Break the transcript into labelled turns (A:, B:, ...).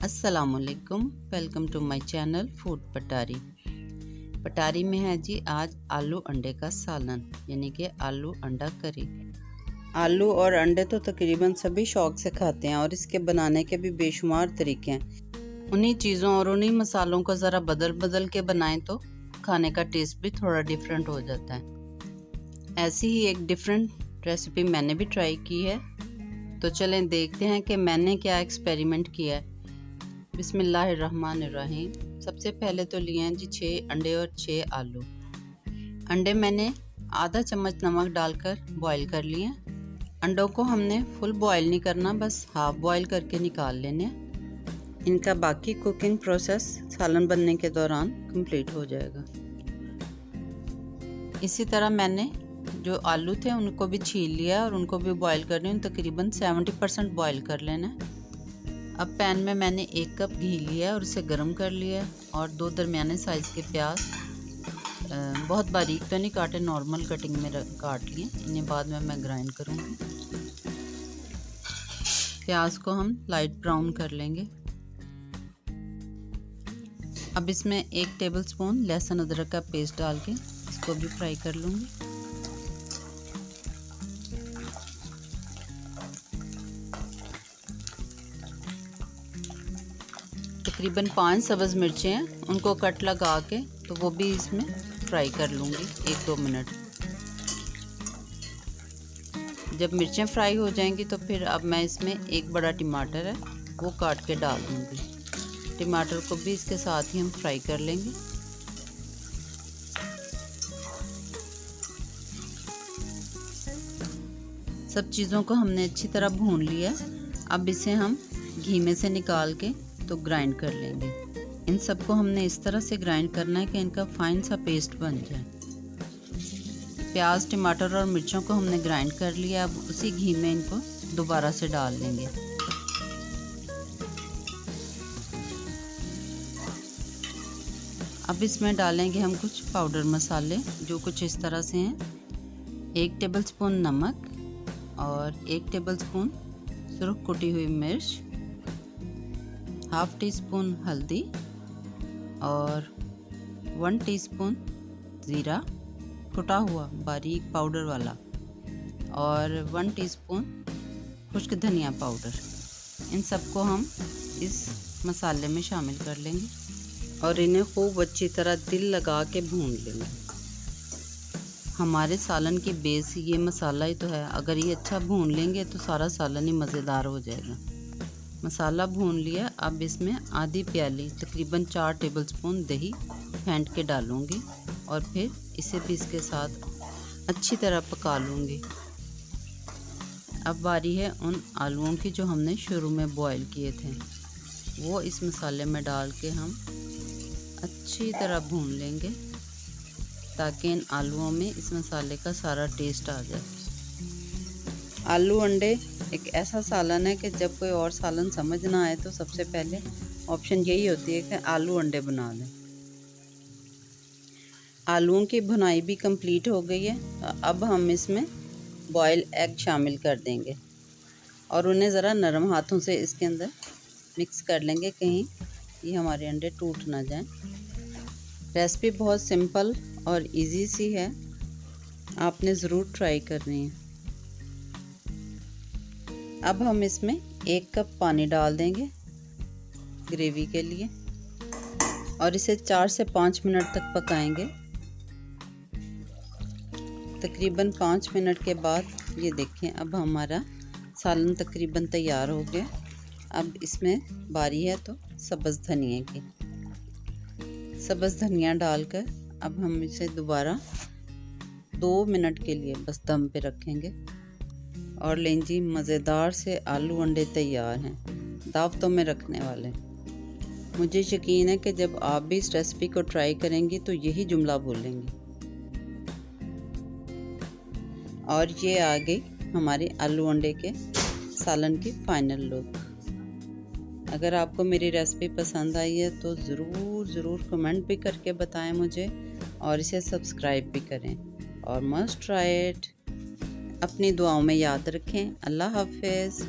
A: अस्सलामुअलैकुम, welcome to my channel food Patari. Patari में है जी आज आलू अंडे का सालन, यानी कि आलू अंडा करी। आलू और अंडे तो तकरीबन सभी शौक से खाते हैं और इसके बनाने के भी बेशुमार तरीके हैं। उन्हीं चीज़ों और उन्हीं मसालों को ज़रा बदल बदल के बनाएं तो खाने का टेस्ट भी थोड़ा डिफरेंट हो जाता है। ऐसी ही एक डिफरेंट रेसिपी मैंने भी ट्राई की है, तो चलें देखते हैं कि मैंने क्या एक्सपेरिमेंट किया है। बिस्मिल्लाहिर्रहमानिर्रहीम। सबसे पहले तो लिए हैं जी 6 अंडे और 6 आलू। अंडे मैंने आधा चम्मच नमक डालकर बॉईल कर लिए। अंडों को हमने फुल बॉईल नहीं करना, बस हाफ बॉईल करके निकाल लेने। इनका बाकी कुकिंग प्रोसेस सालन बनने के दौरान कंप्लीट हो जाएगा। इसी तरह मैंने जो आलू थे उनको भी छील लिया और उनको भी बॉईल कर रही हूँ। तकरीबन 70% बॉईल कर लेना। अब पैन में मैंने 1 कप घी लिया और उसे गर्म कर लिया और 2 दरमियाने साइज़ के प्याज, बहुत बारीक तो नहीं काटे, नॉर्मल कटिंग में काट लिए। इन्हें बाद में मैं ग्राइंड करूँगी। प्याज को हम लाइट ब्राउन कर लेंगे। अब इसमें 1 टेबलस्पून लहसुन अदरक का पेस्ट डाल के इसको भी फ्राई कर लूँगी। तकरीबन 5 सब्ज़ मिर्चें हैं, उनको कट लगा के तो वो भी इसमें फ्राई कर लूँगी 1-2 मिनट। जब मिर्चें फ्राई हो जाएंगी तो फिर अब मैं इसमें 1 बड़ा टमाटर है वो काट के डाल दूँगी। टमाटर को भी इसके साथ ही हम फ्राई कर लेंगे। सब चीज़ों को हमने अच्छी तरह भून लिया। अब इसे हम घी में से निकाल के तो ग्राइंड कर लेंगे। इन सबको हमने इस तरह से ग्राइंड करना है कि इनका फाइन सा पेस्ट बन जाए। प्याज, टमाटर और मिर्चों को हमने ग्राइंड कर लिया। अब उसी घी में इनको दोबारा से डाल लेंगे। अब इसमें डालेंगे हम कुछ पाउडर मसाले जो कुछ इस तरह से हैं। 1 टेबलस्पून नमक और 1 टेबलस्पून सुरख कुटी हुई मिर्च, हाफ टी स्पून हल्दी और 1 टीस्पून ज़ीरा कुटा हुआ बारीक पाउडर वाला और 1 टीस्पून खुश्क धनिया पाउडर। इन सबको हम इस मसाले में शामिल कर लेंगे और इन्हें खूब अच्छी तरह दिल लगा के भून लेंगे। हमारे सालन की बेस ये मसाला ही तो है, अगर ये अच्छा भून लेंगे तो सारा सालन ही मज़ेदार हो जाएगा। मसाला भून लिया। अब इसमें आधी प्याली तकरीबन 4 टेबलस्पून दही फेंट के डालूँगी और फिर इसे भी इसके साथ अच्छी तरह पका लूँगी। अब बारी है उन आलूओं की जो हमने शुरू में बॉईल किए थे, वो इस मसाले में डाल के हम अच्छी तरह भून लेंगे ताकि इन आलूओं में इस मसाले का सारा टेस्ट आ जाए। आलू अंडे एक ऐसा सालन है कि जब कोई और सालन समझ ना आए तो सबसे पहले ऑप्शन यही होती है कि आलू अंडे बना लें। आलूओं की भुनाई भी कंप्लीट हो गई है। अब हम इसमें बॉयल एग शामिल कर देंगे और उन्हें ज़रा नरम हाथों से इसके अंदर मिक्स कर लेंगे, कहीं ये हमारे अंडे टूट ना जाएं। रेसिपी बहुत सिंपल और इजी सी है, आपने ज़रूर ट्राई करनी है। अब हम इसमें 1 कप पानी डाल देंगे ग्रेवी के लिए और इसे 4 से 5 मिनट तक पकाएंगे। तकरीबन 5 मिनट के बाद ये देखें, अब हमारा सालन तकरीबन तैयार हो गया। अब इसमें बारी है तो सब्ज़ धनिया की। सब्ज़ धनिया डालकर अब हम इसे दोबारा 2 मिनट के लिए बस दम पे रखेंगे और लें जी, मज़ेदार से आलू अंडे तैयार हैं, दावतों में रखने वाले। मुझे यकीन है कि जब आप भी इस रेसिपी को ट्राई करेंगी तो यही जुमला बोलेंगी। और ये आ गई हमारे आलू अंडे के सालन की फाइनल लुक। अगर आपको मेरी रेसिपी पसंद आई है तो ज़रूर कमेंट भी करके बताएं मुझे और इसे सब्सक्राइब भी करें और मस्ट ट्राई इट। अपनी दुआओं में याद रखें। अल्लाह हाफ़िज़।